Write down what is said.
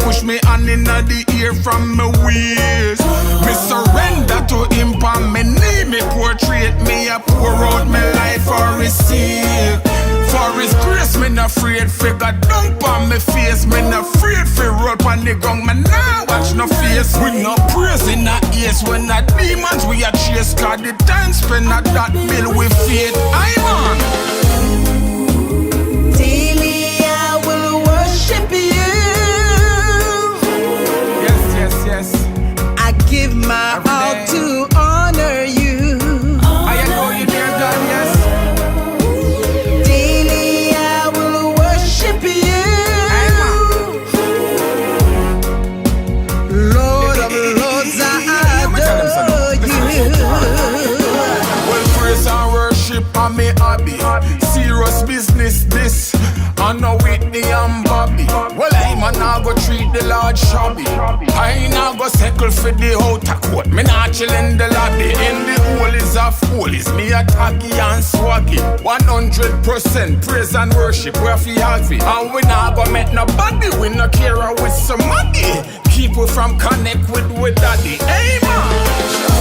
push me hand in the ear from my waist. Me surrender to him on me knee. Me portrait me a pour out my life for his sake. For his grace, me not afraid. Figure dump on me face. Me not afraid fi roll pon the gong. Me nah watch no face. We not praise in a ears. When not demons we a chase. Cause the time spend at that bill with faith. I man. Daily I will worship you. Yes. I give my all to honor you. I adore you, dear God, yes. Daily I will worship you. Lord of Lords, I adore you. Well, praise and worship are me hobby. Serious business this. I know Whitney and Bobby. Well, I'm not go treat the Lord shabby. I not go settle for the outer court. Me not chill in the lobby. In the holies of holies, me a taggy and swaggy. 100% praise and worship where fi have it. And we not go met nobody. We no care with some money. People from connect with daddy. Amen.